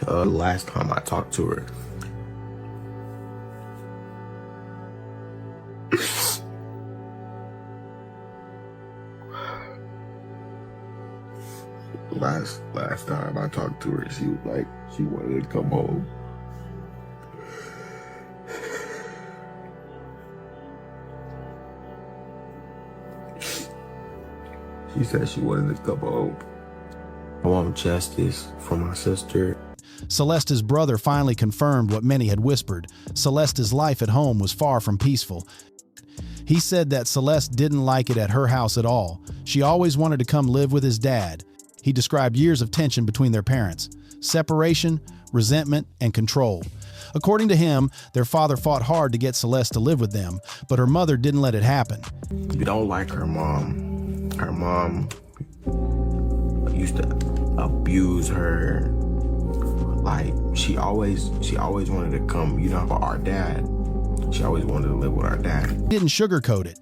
last time I talked to her. Last time I talked to her, she was like, she wanted to come home. She said she wanted to come home. I want justice for my sister. Celeste's brother finally confirmed what many had whispered. Celeste's life at home was far from peaceful. He said that Celeste didn't like it at her house at all. She always wanted to come live with his dad. He described years of tension between their parents, separation, resentment, and control. According to him, their father fought hard to get Celeste to live with them, but her mother didn't let it happen. You don't like her mom. Her mom used to abuse her. Like, she always wanted to come, for our dad. She always wanted to live with our dad. He didn't sugarcoat it.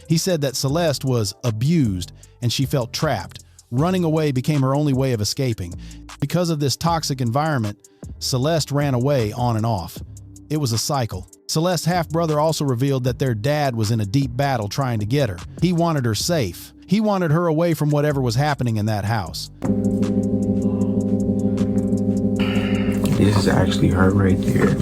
He said that Celeste was abused and she felt trapped. Running away became her only way of escaping. Because of this toxic environment, Celeste ran away on and off. It was a cycle. Celeste's half-brother also revealed that their dad was in a deep battle trying to get her. He wanted her safe. He wanted her away from whatever was happening in that house. This is actually her right there.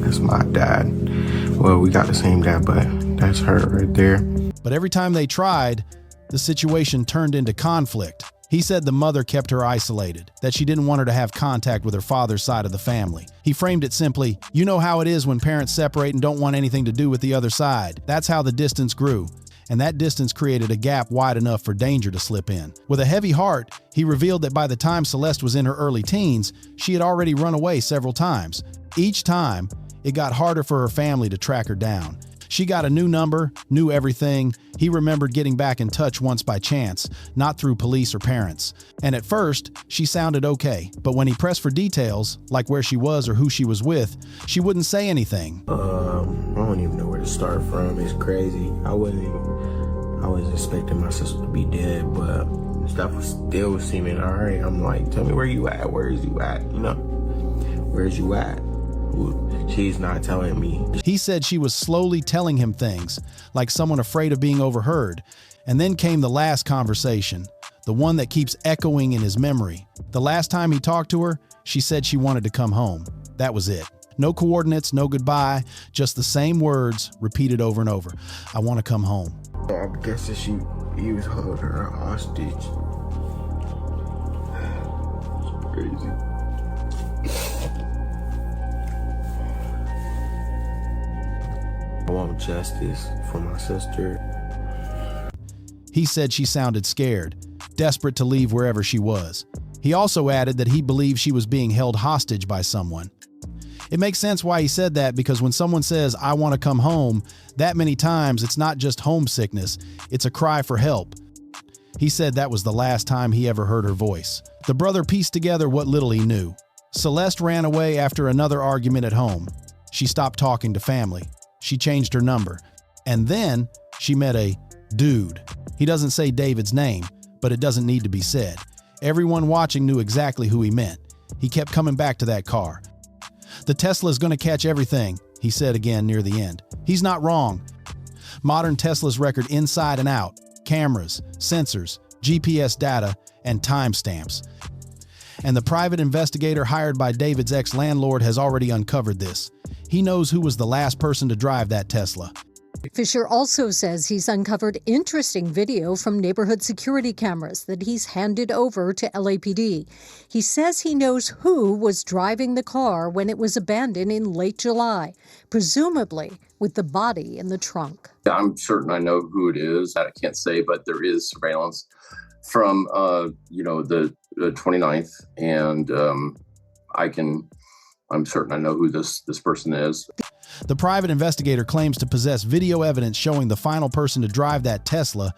That's my dad. Well, we got the same dad, but that's her right there. But every time they tried, the situation turned into conflict. He said the mother kept her isolated, that she didn't want her to have contact with her father's side of the family. He framed it simply, you know how it is when parents separate and don't want anything to do with the other side. That's how the distance grew. And that distance created a gap wide enough for danger to slip in. With a heavy heart, he revealed that by the time Celeste was in her early teens, she had already run away several times. Each time, it got harder for her family to track her down. She got a new number, knew everything. He remembered getting back in touch once by chance, not through police or parents. And at first, she sounded okay, but when he pressed for details, like where she was or who she was with, she wouldn't say anything. I don't even know where to start from. It's crazy. I was expecting my sister to be dead, but stuff was still seeming all right. I'm like, tell me where you at? Where is you at? Where's you at? She's not telling me. He said she was slowly telling him things, like someone afraid of being overheard. And then came the last conversation, the one that keeps echoing in his memory. The last time he talked to her, she said she wanted to come home. That was it. No coordinates, no goodbye, just the same words repeated over and over. I want to come home. I'm guessing he was holding her hostage. It's crazy. I want justice for my sister. He said she sounded scared, desperate to leave wherever she was. He also added that he believed she was being held hostage by someone. It makes sense why he said that, because when someone says, I want to come home, that many times it's not just homesickness, it's a cry for help. He said that was the last time he ever heard her voice. The brother pieced together what little he knew. Celeste ran away after another argument at home. She stopped talking to family. She changed her number. And then she met a dude. He doesn't say David's name, but it doesn't need to be said. Everyone watching knew exactly who he meant. He kept coming back to that car. The Tesla's gonna catch everything, he said again near the end. He's not wrong. Modern Tesla's record inside and out, cameras, sensors, GPS data, and timestamps. And the private investigator hired by David's ex-landlord has already uncovered this. He knows who was the last person to drive that Tesla. Fischer also says he's uncovered interesting video from neighborhood security cameras that he's handed over to LAPD. He says he knows who was driving the car when it was abandoned in late July, presumably with the body in the trunk. I'm certain I know who it is. I can't say, but there is surveillance from the 29th, and I'm certain I know who this person is. The private investigator claims to possess video evidence showing the final person to drive that Tesla,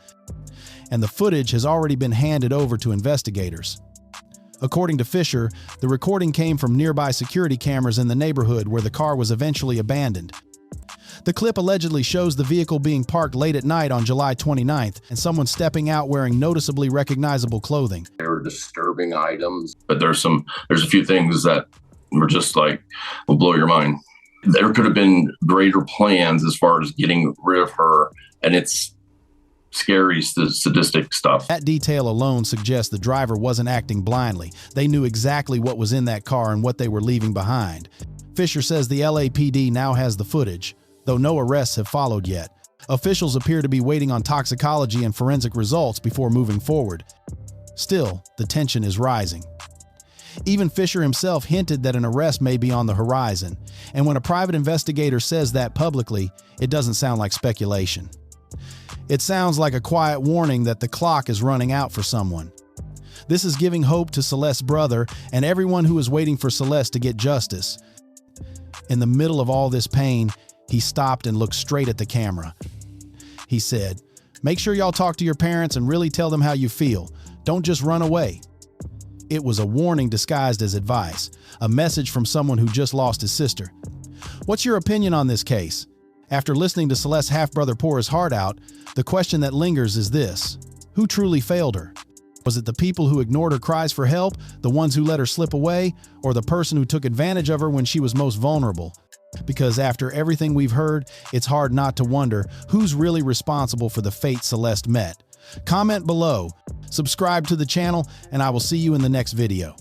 and the footage has already been handed over to investigators. According to Fischer, the recording came from nearby security cameras in the neighborhood where the car was eventually abandoned. The clip allegedly shows the vehicle being parked late at night on July 29th and someone stepping out wearing noticeably recognizable clothing. There were disturbing items, but there's a few things that were just like, will blow your mind. There could have been greater plans as far as getting rid of her, and it's scary, sadistic stuff. That detail alone suggests the driver wasn't acting blindly. They knew exactly what was in that car and what they were leaving behind. Fischer says the LAPD now has the footage, though no arrests have followed yet. Officials appear to be waiting on toxicology and forensic results before moving forward. Still, the tension is rising. Even Fischer himself hinted that an arrest may be on the horizon, and when a private investigator says that publicly, it doesn't sound like speculation. It sounds like a quiet warning that the clock is running out for someone. This is giving hope to Celeste's brother and everyone who is waiting for Celeste to get justice. In the middle of all this pain, he stopped and looked straight at the camera. He said, "Make sure y'all talk to your parents and really tell them how you feel. Don't just run away." It was a warning disguised as advice, a message from someone who just lost his sister. What's your opinion on this case? After listening to Celeste's half-brother pour his heart out, the question that lingers is this: who truly failed her? Was it the people who ignored her cries for help, the ones who let her slip away, or the person who took advantage of her when she was most vulnerable? Because after everything we've heard, it's hard not to wonder who's really responsible for the fate Celeste met. Comment below, subscribe to the channel, and I will see you in the next video.